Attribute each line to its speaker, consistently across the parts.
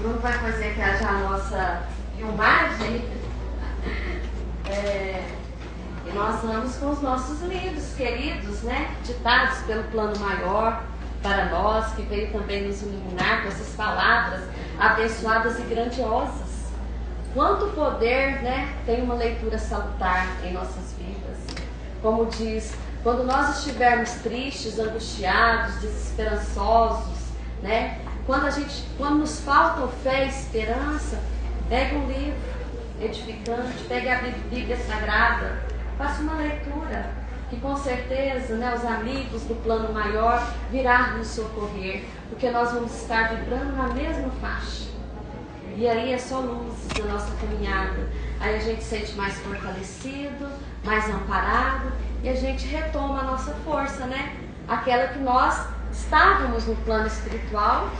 Speaker 1: Bruno vai fazer aqui já a nossa filmagem. E nós vamos com os nossos livros queridos, né? Ditados pelo plano maior para nós, que veio também nos iluminar com essas palavras abençoadas e grandiosas. Quanto poder, né, tem uma leitura salutar em nossas vidas. Como diz, quando nós estivermos tristes, angustiados, desesperançosos, né? Quando nos faltam fé e esperança, pegue um livro edificante, pegue a Bíblia Sagrada, faça uma leitura, que com certeza, né, os amigos do plano maior virão nos socorrer, porque nós vamos estar vibrando na mesma faixa. E aí é só luz na nossa caminhada. Aí a gente se sente mais fortalecido, mais amparado, e a gente retoma a nossa força, né? Aquela que nós estávamos no plano espiritual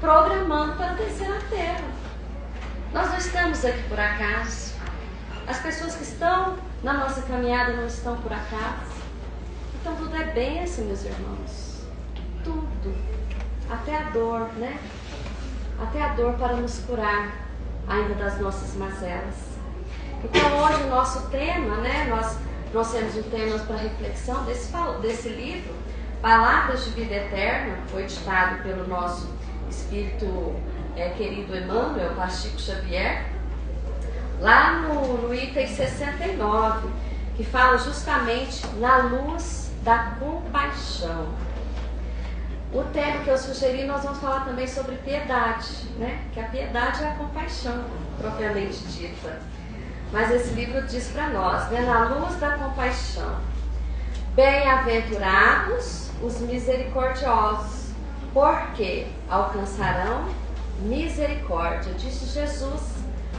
Speaker 1: programando para descer na terra. Nós não estamos aqui por acaso. As pessoas que estão na nossa caminhada não estão por acaso. Então tudo é bênção, meus irmãos. Tudo. Até a dor, né? Até a dor para nos curar ainda das nossas mazelas. Então hoje o nosso tema, né? Nós trouxemos um tema para reflexão desse livro, Palavras de Vida Eterna, foi ditado pelo nosso espírito querido Emmanuel Chico Xavier, lá no item 69, que fala justamente na luz da compaixão. O tema que eu sugeri, nós vamos falar também sobre piedade, né? Que a piedade é a compaixão, propriamente dita. Mas esse livro diz para nós, né? Na luz da compaixão, bem-aventurados os misericordiosos, porque alcançarão misericórdia, disse Jesus.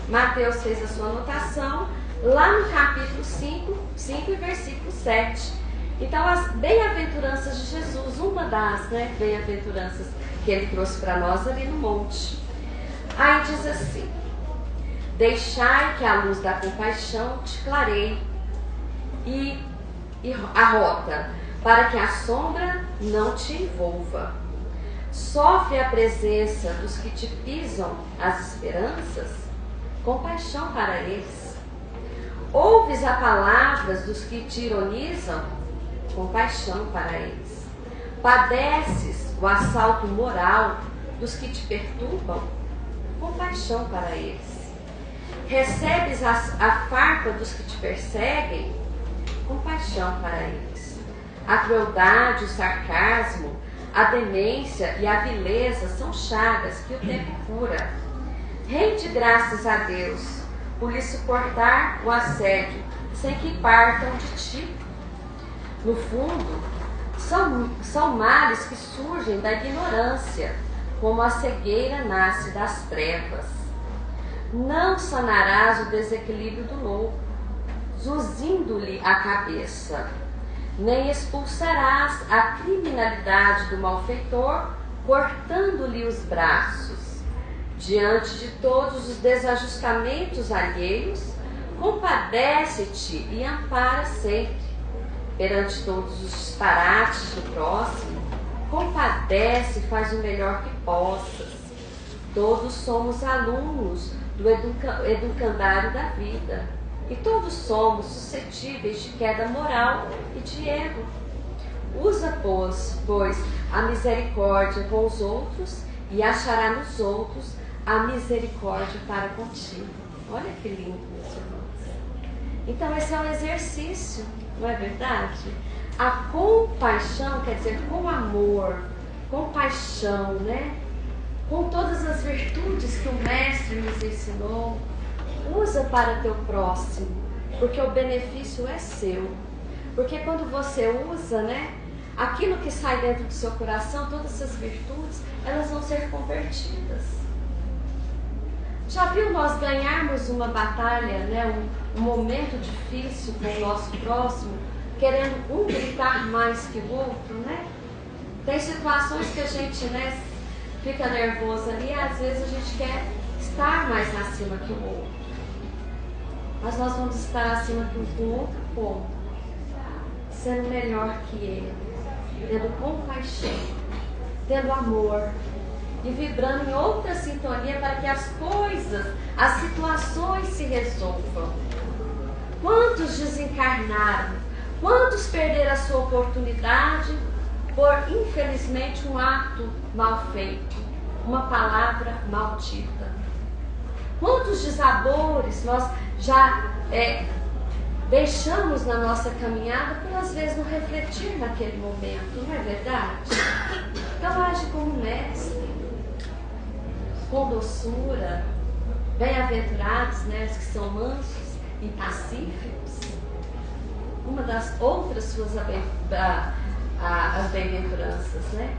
Speaker 1: Mateus fez a sua anotação lá no capítulo 5 e versículo 7. Então, as bem-aventuranças de Jesus, uma das, né, bem-aventuranças que ele trouxe para nós ali no monte. Aí diz assim: deixai que a luz da compaixão te clareie e a rota, para que a sombra não te envolva. Sofre a presença dos que te pisam as esperanças, compaixão para eles. Ouves as palavras dos que te ironizam, compaixão para eles. Padeces o assalto moral dos que te perturbam, compaixão para eles. Recebes a farpa dos que te perseguem, compaixão para eles. A crueldade, o sarcasmo, a demência e a vileza são chagas que o tempo cura. Rende graças a Deus por lhe suportar o assédio, sem que partam de ti. No fundo, são males que surgem da ignorância, como a cegueira nasce das trevas. Não sanarás o desequilíbrio do louco, zuzindo-lhe a cabeça, nem expulsarás a criminalidade do malfeitor, cortando-lhe os braços. Diante de todos os desajustamentos alheios, compadece-te e ampara sempre. Perante todos os disparates do próximo, compadece e faz o melhor que possas. Todos somos alunos do educandário da vida, e todos somos suscetíveis de queda moral e de erro. Usa, pois, a misericórdia com os outros e achará nos outros a misericórdia para contigo. Olha que lindo, meus irmãos. Então esse é um exercício, não é verdade? A compaixão quer dizer com amor, com paixão, né? Com todas as virtudes que o Mestre nos ensinou. Usa para teu próximo, porque o benefício é seu. Porque quando você usa, né, aquilo que sai dentro do seu coração, todas essas virtudes, elas vão ser convertidas. Já viu nós ganharmos uma batalha, né, um momento difícil com o nosso próximo, querendo um gritar mais que o outro, né? Tem situações que a gente, né, fica nervoso ali, e às vezes a gente quer estar mais acima que o outro. Mas nós vamos estar acima que o outro ponto, sendo melhor que ele, tendo compaixão, tendo amor, e vibrando em outra sintonia para que as coisas, as situações se resolvam. Quantos desencarnaram? Quantos perderam a sua oportunidade por, infelizmente, um ato mal feito, uma palavra maldita? Quantos desabores nós já deixamos na nossa caminhada por, às vezes, não refletir naquele momento, não é verdade? Então, age como mestre, com doçura. Bem-aventurados, né, os que são mansos e pacíficos. Uma das outras suas as bem-aventuranças, né?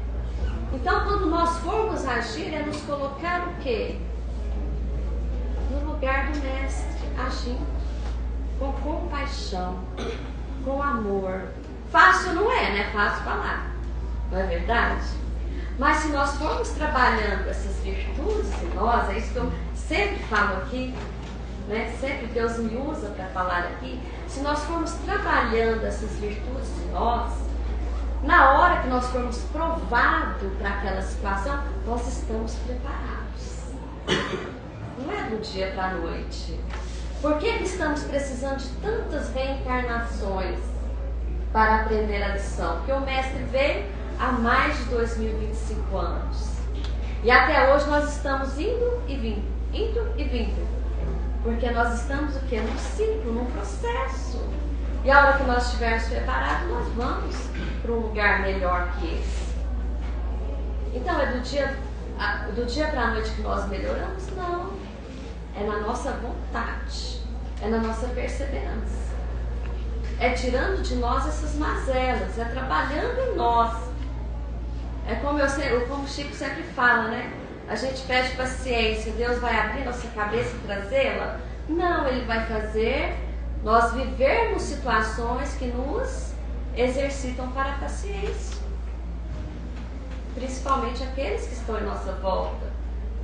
Speaker 1: Então, quando nós formos agir, é nos colocar o quê? No lugar do mestre, agindo com compaixão, com amor. Fácil não é, né? Fácil falar, não é verdade? Mas se nós formos trabalhando essas virtudes em nós, é isso que eu sempre falo aqui, né? Sempre Deus me usa para falar aqui. Se nós formos trabalhando essas virtudes em nós, na hora que nós formos provados para aquela situação, nós estamos preparados. Não é do dia para a noite. Por que estamos precisando de tantas reencarnações para aprender a lição? Porque o mestre veio há mais de 2025 anos. E até hoje nós estamos indo e vindo. Porque nós estamos o quê? Num ciclo, num processo. E a hora que nós estivermos preparados, nós vamos para um lugar melhor que esse. Então é do dia para a noite que nós melhoramos? Não. É na nossa vontade. É na nossa perseverança. É tirando de nós essas mazelas. É trabalhando em nós. É como o Chico sempre fala, né? A gente pede paciência, Deus vai abrir nossa cabeça e trazê-la? Não, Ele vai fazer nós vivermos situações que nos exercitam para a paciência. Principalmente aqueles que estão em nossa volta,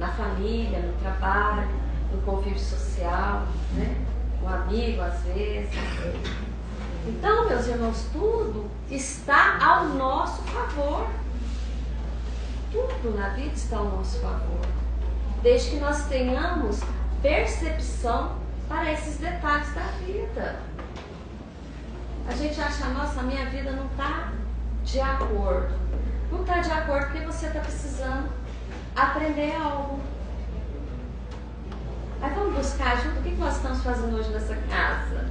Speaker 1: na família, no trabalho, no convívio social, né? Um amigo às vezes. Então, meus irmãos, tudo está ao nosso favor. Tudo na vida está ao nosso favor, desde que nós tenhamos percepção para esses detalhes da vida. A gente acha, nossa, a minha vida não está de acordo. Não está de acordo porque você está precisando aprender algo. Aí vamos buscar ajuda. O que nós estamos fazendo hoje nessa casa?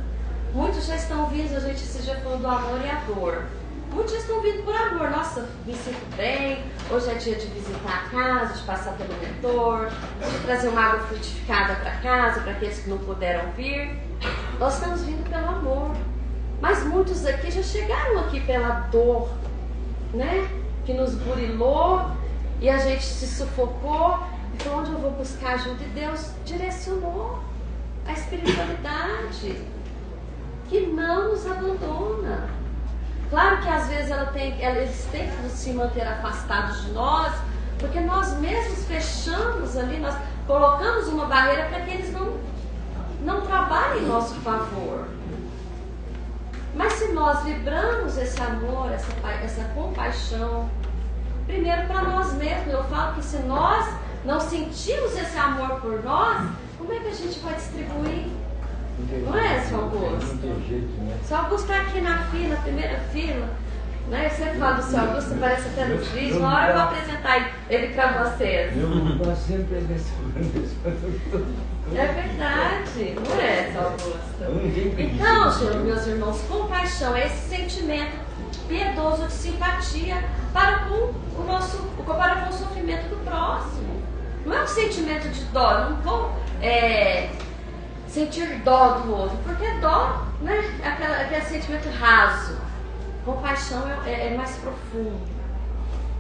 Speaker 1: Muitos já estão vindo, a gente esse dia falou do amor e a dor. Muitos estão vindo por amor. Nossa, me sinto bem. Hoje é dia de visitar a casa, de passar pelo mentor, de trazer uma água frutificada para casa, para aqueles que não puderam vir. Nós estamos vindo pelo amor. Mas muitos aqui já chegaram aqui pela dor, né? Que nos burilou e a gente se sufocou. E falou, onde eu vou buscar ajuda? E Deus direcionou a espiritualidade, que não nos abandona. Claro que às vezes eles têm que se manter afastados de nós, porque nós mesmos fechamos ali, nós colocamos uma barreira para que eles não trabalhem em nosso favor. Mas se nós vibramos esse amor, essa compaixão, primeiro para nós mesmos, eu falo que se nós não sentimos esse amor por nós, como é que a gente vai distribuir? Não é, seu Augusto? Seu Augusto está aqui na fila, primeira fila. Né? Eu sempre falo do seu Augusto, parece até no juiz. Uma hora eu vou apresentar ele para vocês.
Speaker 2: Eu sempre
Speaker 1: é verdade, não é, seu Augusto? Então, meus irmãos, compaixão é esse sentimento piedoso de simpatia para com o sofrimento do próximo. Não é um sentimento de dó, não vou sentir dó do outro, porque dó, né, é aquele sentimento raso. Compaixão é mais profundo.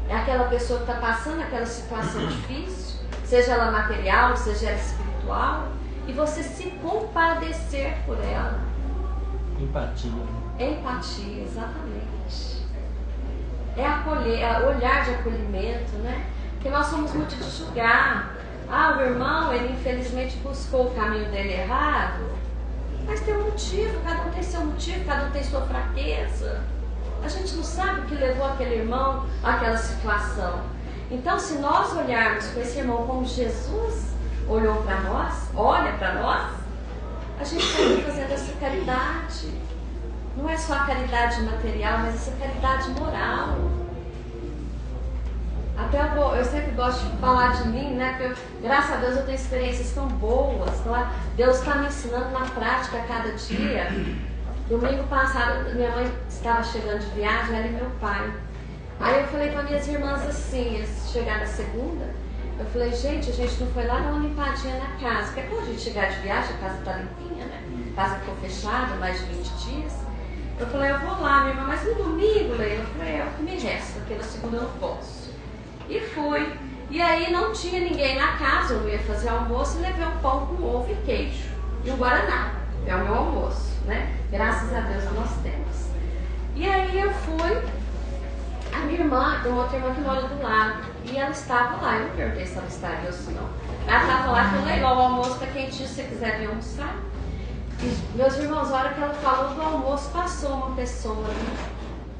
Speaker 1: É aquela pessoa que está passando aquela situação difícil, seja ela material, seja ela espiritual, e você se compadecer por ela.
Speaker 3: Empatia.
Speaker 1: Empatia, exatamente. É acolher, é olhar de acolhimento, né? Porque nós somos muito de julgar. Ah, o irmão, ele infelizmente buscou o caminho dele errado. Mas tem um motivo, cada um tem seu motivo, cada um tem sua fraqueza. A gente não sabe o que levou aquele irmão àquela situação. Então, se nós olharmos para esse irmão como Jesus olhou para nós, olha para nós, a gente está fazendo essa caridade. Não é só a caridade material, mas essa caridade moral. Até eu sempre gosto de falar de mim, né? Porque graças a Deus eu tenho experiências tão boas. Então, Deus está me ensinando na prática a cada dia. Domingo passado, minha mãe estava chegando de viagem, ela e meu pai. Aí eu falei para minhas irmãs assim, chegar na segunda, eu falei, gente, a gente não foi lá dar uma limpadinha na casa. Porque quando a gente chegar de viagem, a casa está limpinha, né? A casa ficou fechada mais de 20 dias. Eu falei, eu vou lá, minha irmã, mas no domingo, Leila, eu falei, é o que me resta, porque na segunda eu não posso. E fui. E aí não tinha ninguém na casa, eu não ia fazer almoço e levei um pão com ovo e queijo. E um guaraná. É o meu almoço, né? Graças a Deus nós temos. E aí eu fui, a minha irmã, tem uma outra irmã que mora do lado, e ela estava lá. Eu não perguntei se ela estaria ou se não. Ela estava lá, eu falei, ó, o almoço está quentinho, se você quiser vir almoçar. E, meus irmãos, a hora que ela falou do almoço, passou uma pessoa ali,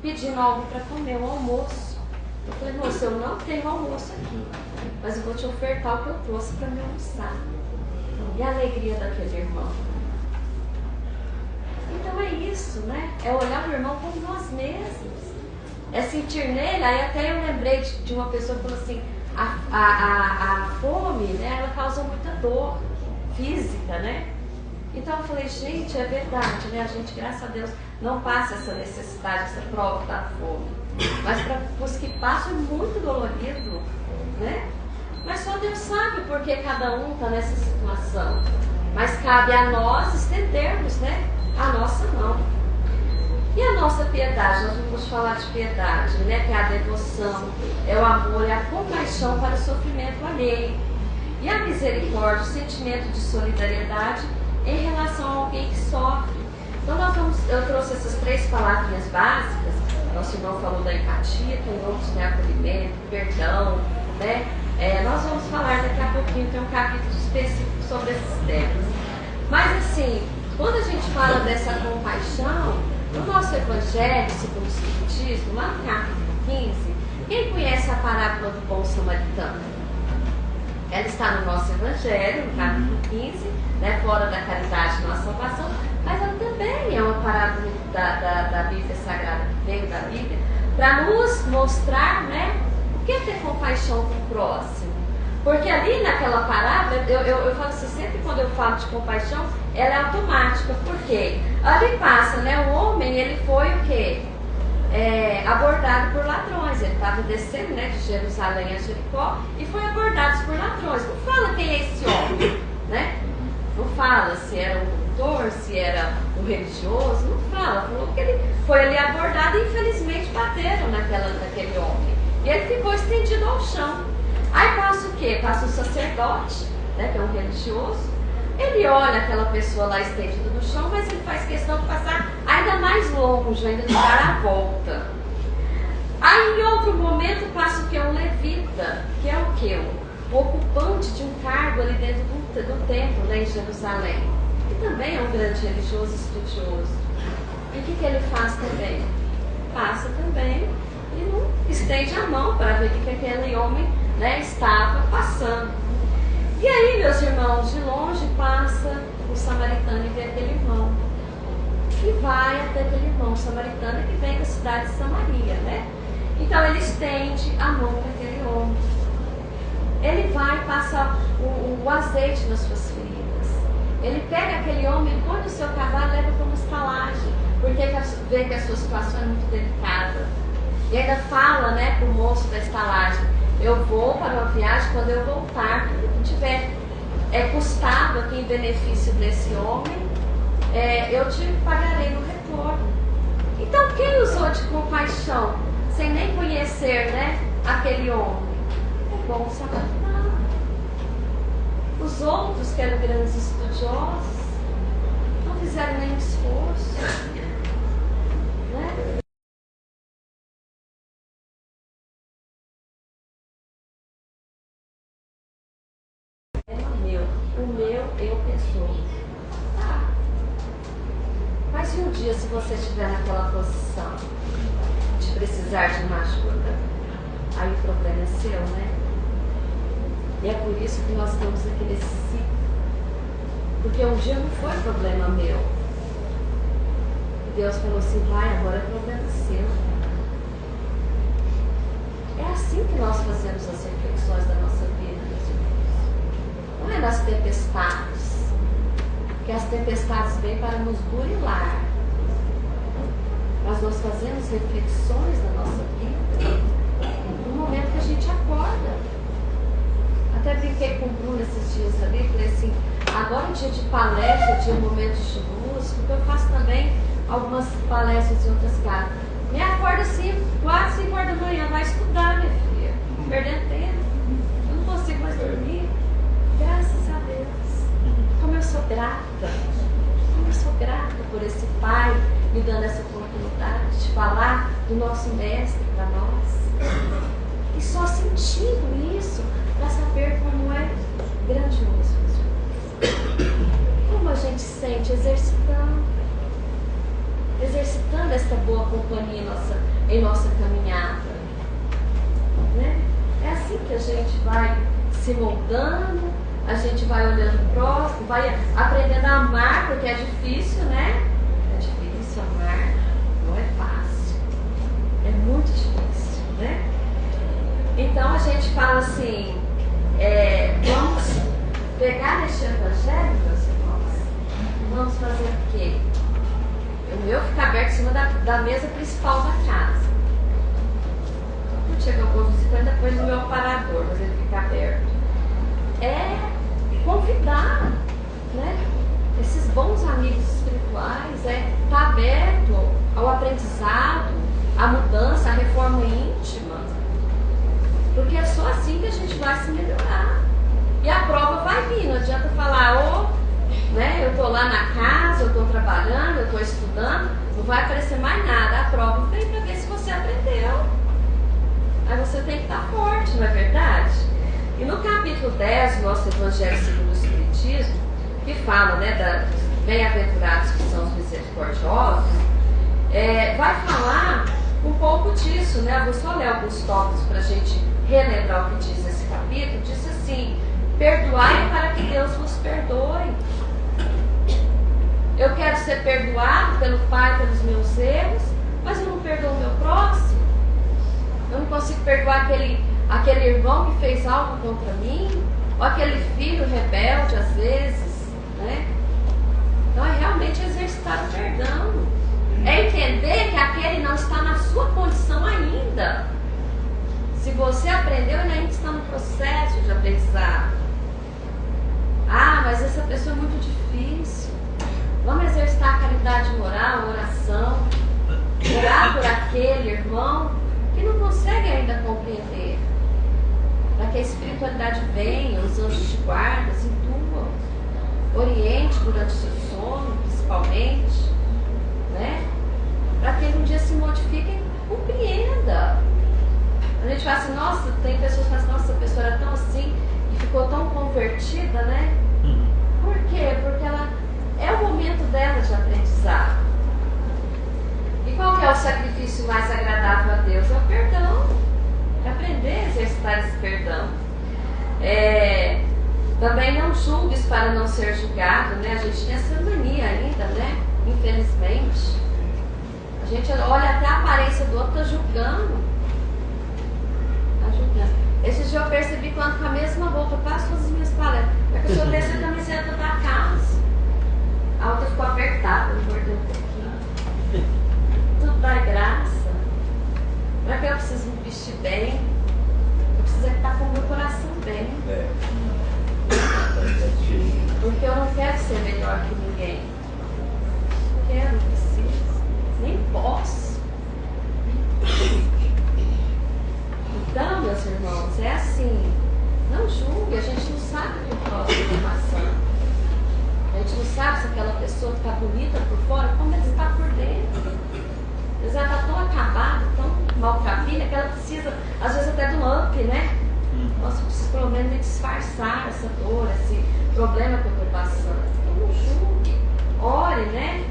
Speaker 1: pedindo algo para comer, um almoço. Eu falei, moça, eu não tenho almoço aqui, mas eu vou te ofertar o que eu trouxe para me almoçar. E a alegria daquele irmão. Então é isso, né? É olhar para o irmão como nós mesmos. É sentir nele. Aí até eu lembrei de uma pessoa que falou assim, a fome, né, ela causa muita dor física, né? Então eu falei, gente, é verdade, né? A gente, graças a Deus, não passa essa necessidade, essa prova da fome. Mas para os que passam é muito dolorido, né? Mas só Deus sabe porque cada um está nessa situação. Mas cabe a nós estendermos, né, a nossa mão. E a nossa piedade, nós vamos falar de piedade, né? Que é a devoção, é o amor, é a compaixão para o sofrimento alheio. E a misericórdia, o sentimento de solidariedade em relação a alguém que sofre. Então eu trouxe essas 3 palavrinhas básicas. Nosso irmão falou da empatia, tem outros, né? Acolhimento, perdão, né? Nós vamos falar daqui a pouquinho, tem um capítulo específico sobre esses temas. Mas assim, quando a gente fala dessa compaixão, no nosso Evangelho, segundo o Espiritismo, lá no capítulo 15, quem conhece a parábola do bom samaritano? Ela está no nosso Evangelho, no capítulo 15, né, fora da caridade, nossa salvação, mas ela também é uma parábola da Bíblia Sagrada, que veio da Bíblia, para nos mostrar, né, o que é ter compaixão com o próximo. Porque ali naquela parábola, eu falo assim, sempre quando eu falo de compaixão, ela é automática. Por quê? Ali passa, né, o homem, ele foi o quê? Abordado por ladrões. Ele estava descendo, né, de Jerusalém a Jericó e foi abordado por ladrões. Não fala quem é esse homem, né? Não fala se era um doutor, se era um religioso, não fala. Falou que ele foi ali abordado e infelizmente bateram naquele homem. E ele ficou estendido ao chão. Aí passa o quê? Passa o sacerdote, né, que é um religioso. Ele olha aquela pessoa lá estendida no chão, mas ele faz questão de passar ainda mais longe, ainda de dar a volta. Aí em outro momento passa o que? Um levita, que é o quê? O ocupante de um cargo ali dentro do templo, né, em Jerusalém. Que também é um grande religioso estudioso. E o que ele faz também? Passa também e não estende a mão para ver o que aquele homem, né, estava passando. E aí, meus irmãos, de longe passa o samaritano e vê aquele irmão. E vai até aquele irmão samaritano que vem da cidade de Samaria, né? Então ele estende a mão para aquele homem. Ele vai passar o azeite nas suas feridas. Ele pega aquele homem, põe no seu cavalo e leva para uma estalagem, porque vê que a sua situação é muito delicada. E ainda fala, né, para o moço da estalagem, eu vou para uma viagem, quando eu voltar, quando tiver custado aqui em benefício desse homem, eu te pagarei no retorno. Então quem usou de compaixão, sem nem conhecer, né, aquele homem? O bom samaritano. Os outros, que eram grandes estudiosos, não fizeram nenhum esforço, né? O meu, eu pessoa. Tá. Mas se um dia, se você estiver naquela posição de precisar de uma ajuda, aí o problema é seu, né? E é por isso que nós estamos naquele ciclo. Porque um dia não foi problema meu. E Deus falou assim, vai, agora é problema seu. É assim que nós fazemos as reflexões da nossa vida, meus irmãos. Não é nas tempestades. Porque as tempestades vêm para nos burilar. Mas nós fazemos reflexões da nossa vida no momento que a gente acorda. Até brinquei com o Bruno esses dias ali, falei assim, agora é dia de palestra, dia de momentos de luz, porque eu faço também algumas palestras em outras casas. Me acorda assim, 4, 5 horas da manhã, vai estudar, minha filha, perdendo tempo, eu não consigo mais dormir. Graças a Deus, como eu sou grata por esse Pai me dando essa oportunidade de falar do nosso mestre para nós. E só sentindo isso para saber como é grandioso. Como a gente sente exercitando essa boa companhia em nossa caminhada. Né? É assim que a gente vai se moldando, a gente vai olhando o próximo, vai aprendendo a amar, porque é difícil, né? É difícil amar, não é fácil. É muito difícil, né? Então a gente fala assim, vamos pegar este evangelho, meus irmãos, vamos fazer o quê? O meu fica aberto em cima da mesa principal da casa. Quando chega o povo visitante, depois no meu aparador, mas ele fica aberto. É convidar, né? Esses bons amigos espirituais, estar aberto ao aprendizado, à mudança, à reforma íntima. Porque é só assim que a gente vai se melhorar. E a prova vai vir, não adianta falar, né, eu estou lá na casa, eu estou trabalhando, eu estou estudando, não vai aparecer mais nada. A prova vem para ver se você aprendeu. Aí você tem que estar forte, não é verdade? E no capítulo 10 do nosso Evangelho segundo o Espiritismo, que fala, né, bem-aventurados que são os misericordiosos, vai falar um pouco disso, né? Eu vou só ler alguns tópicos para a gente relembrar o que diz esse capítulo. Diz assim, perdoai para que Deus vos perdoe. Eu quero ser perdoado pelo Pai pelos meus erros, mas eu não perdoo o meu próximo. Eu não consigo perdoar aquele irmão que fez algo contra mim, ou aquele filho rebelde às vezes, né? Então é realmente exercitar o perdão. É entender que aquele não está na sua condição ainda. Se você aprendeu, ele ainda está no processo de aprendizado. Ah, mas essa pessoa é muito difícil. Vamos exercitar a caridade moral, a oração. Orar por aquele irmão que não consegue ainda compreender. Para que a espiritualidade venha, os anjos de guarda, intuam, oriente durante o seu sono, principalmente, né? Para que ele um dia se modifique e compreenda. A gente fala assim, nossa, tem pessoas que falam assim, nossa, a pessoa era tão assim e ficou tão convertida, né? Por quê? Porque ela é o momento dela de aprendizado. E qual que é o sacrifício mais agradável a Deus? É o perdão. É aprender a exercitar esse perdão. Também não julgues para não ser julgado, né? A gente tem essa mania ainda, né? Infelizmente. A gente olha até a aparência do outro, tá julgando. Tá julgando. Esse dia eu percebi quando com a mesma roupa eu faço todas as minhas palestras. É que eu desci a camiseta da casa. A outra ficou apertada, eu mordei um pouquinho. Tudo dá graça. Para que eu preciso me vestir bem? Eu preciso estar com o meu coração bem. Porque eu não quero ser melhor que ninguém. Não quero, não preciso. Nem posso. Então, meus irmãos, é assim. Não julgue, a gente não sabe o que o próximo está passando. A gente não sabe se aquela pessoa está bonita por fora, como ela está por dentro. Ela está tão acabada, tão maltrapilha, que ela precisa, às vezes até de um up, né? Nossa, eu preciso pelo menos disfarçar essa dor, esse problema que eu estou passando. Então não julgue, ore, né?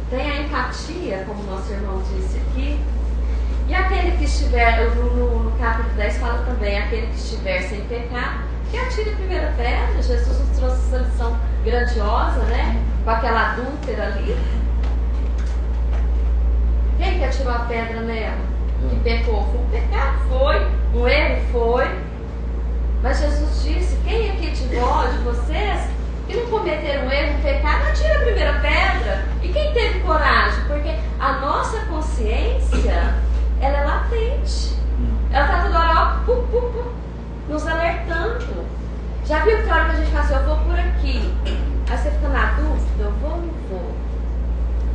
Speaker 1: Tenha empatia, como nosso irmão disse aqui. E aquele que estiver, no capítulo 10 fala também, aquele que estiver sem pecado, que atire a primeira pedra. Jesus nos trouxe essa lição grandiosa, né? Com aquela adúltera ali. Quem que atirou a pedra nela? Que pecou? Foi um pecado? Foi. Um erro? Foi. Mas Jesus disse, quem aqui de vocês, que não cometeram um erro, um pecado, atira a primeira pedra. E quem teve coragem? Porque a nossa consciência, ela é latente. Ela está toda hora, nos alertando. Já viu que a hora que a gente fala assim, eu vou por aqui. Aí você fica na dúvida, eu vou ou não vou?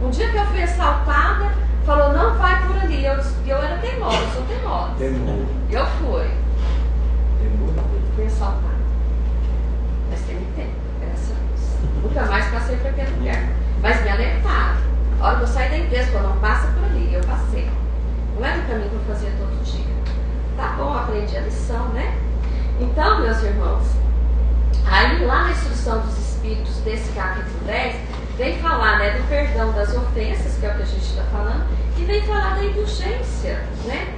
Speaker 1: Um dia que eu fui assaltada, falou, não vai por ali. Eu era teimosa, eu sou teimosa. Eu fui. Fui assaltada. Mas tem tempo, graças a Deus. Nunca mais passei por aquele lugar. Mas me alertaram. A hora que eu saí da empresa, falou, não passa por ali. Eu passei. Não era o caminho que eu fazia todo dia. Tá bom, aprendi a lição, né? Então, meus irmãos, aí lá na instrução dos Espíritos desse capítulo 10, vem falar, né, do perdão das ofensas, que é o que a gente está falando, e vem falar da indulgência, né?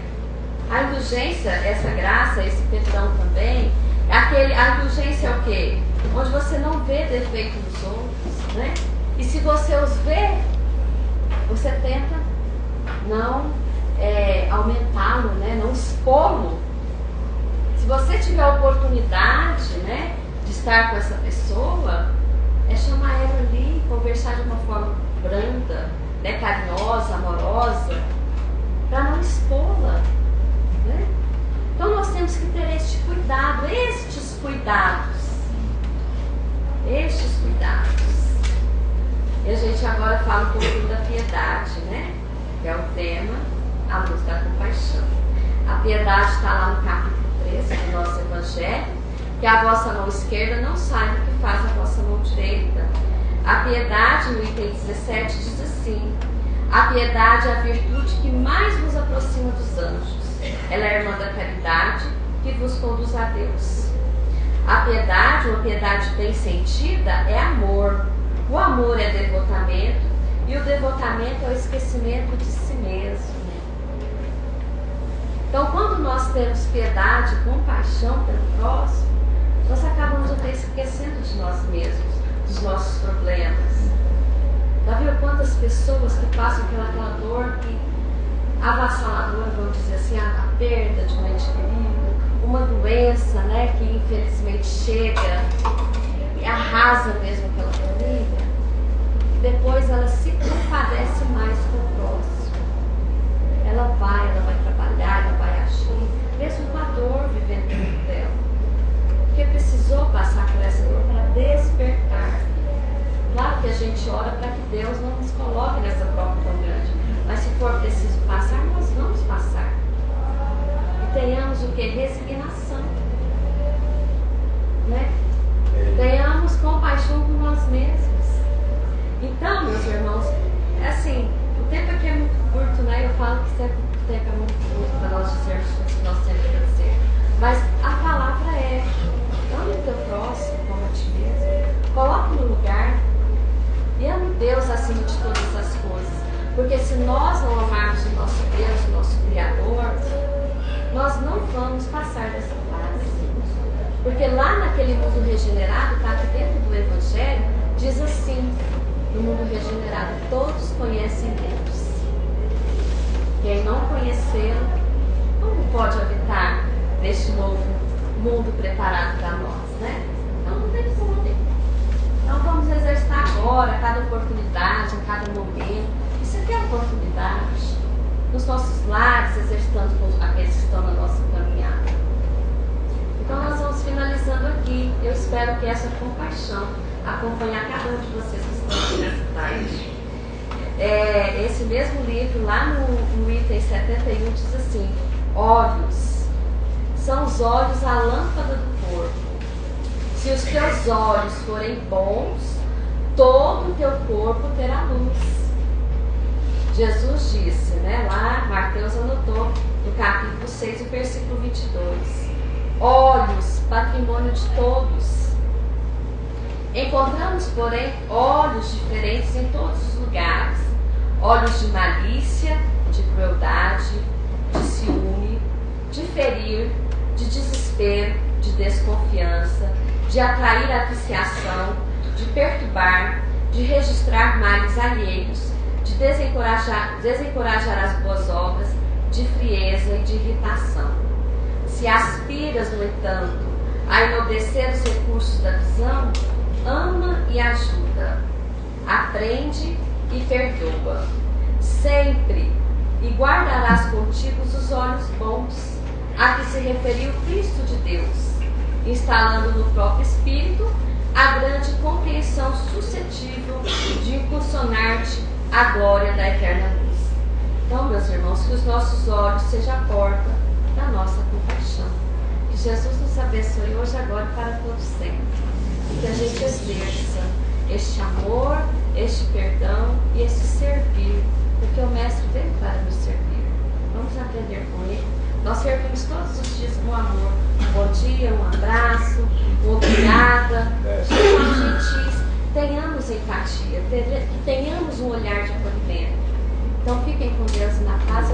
Speaker 1: A indulgência, essa graça, esse perdão também, a indulgência é o quê? Onde você não vê defeito nos outros, né? E se você os vê, você tenta não aumentá-lo, né? Não expô-lo. Se você tiver a oportunidade, né, de estar com essa pessoa, é chamar ela ali, conversar de uma forma branda, né, carinhosa, amorosa, para não expô-la, né? Então nós temos que ter este cuidado, estes cuidados. E a gente agora fala um pouquinho da piedade, né? Que é o tema, a luz da compaixão. A piedade está lá no capítulo 13 do nosso Evangelho, que a vossa mão esquerda não saiba o que faz a vossa mão direita. A piedade, no item 17, diz assim: a piedade é a virtude que mais vos aproxima dos anjos. Ela é a irmã da caridade que vos conduz a Deus. A piedade, uma piedade bem sentida, é amor. O amor é devotamento, e o devotamento é o esquecimento de si mesmo. Então, quando nós temos piedade e compaixão pelo próximo, nós acabamos até esquecendo de nós mesmos, dos nossos problemas. Já viu quantas pessoas que passam pelaquela dor que avassaladora, vamos dizer assim, a perda de um ente querido, uma doença, né, que infelizmente chega e arrasa mesmo aquela família, e depois ela se compadece mais com o próximo. Ela vai trabalhar, ela vai agir, mesmo com a dor vivendo dentro dela, porque precisou passar por essa dor para despertar. Claro que a gente ora para que Deus não nos coloque nessa prova tão grande, mas se for preciso passar, nós vamos passar. E tenhamos o que? Resignação, né? Tenhamos compaixão com nós mesmos. Então, meus irmãos, é assim, o tempo aqui é muito curto, né? Eu falo que sempre o tempo é muito curto para nós dizermos o que nós temos que dizer. Mas a palavra é: ame o teu próximo como a ti mesmo. Coloque no lugar e ame Deus acima de todas as coisas. Porque se nós não amarmos o nosso Deus, o nosso Criador, nós não vamos passar dessa fase. Porque lá naquele mundo regenerado, está aqui dentro do Evangelho, diz assim: no mundo regenerado todos conhecem Deus. Quem não conhecê-lo, como pode habitar neste novo mundo preparado para nós, né? Então não tem como. Então vamos exercitar agora, a cada oportunidade, a cada momento. Isso aqui é oportunidade. Nos nossos lares, exercitando com aqueles que estão na nossa caminhada. Então nós vamos finalizando aqui. Eu espero que essa compaixão acompanhe a cada um de vocês que estão aqui nessa tarde. Esse mesmo livro, lá no item 71, diz assim: olhos são os olhos a lâmpada do corpo. Se os teus olhos forem bons, todo o teu corpo terá luz. Jesus disse, né? Lá, Mateus anotou, no capítulo 6, o versículo 22. Olhos, patrimônio de todos. Encontramos, porém, olhos diferentes em todos os lugares. Olhos de malícia, de crueldade, de ferir, de desespero, de desconfiança, de atrair a viciação, de perturbar, de registrar males alheios, de desencorajar as boas obras, de frieza e de irritação. Se aspiras, no entanto, a enobrecer os recursos da visão, ama e ajuda, aprende e perdoa, sempre, e guardarás contigo os olhos bons, a que se referiu Cristo de Deus, instalando no próprio espírito a grande compreensão suscetível de impulsionar-te à glória da eterna luz. Então, meus irmãos, que os nossos olhos sejam a porta da nossa compaixão. Que Jesus nos abençoe hoje, agora e para todo sempre. E que a gente exerça este amor, este perdão e este servir, porque o Mestre veio para nos servir. Vamos aprender com Ele. Nós servimos todos os dias com amor. Um bom dia, um abraço, uma obrigada. Sejamos gentis, tenhamos empatia, tenhamos um olhar de acolhimento. Então fiquem com Deus na paz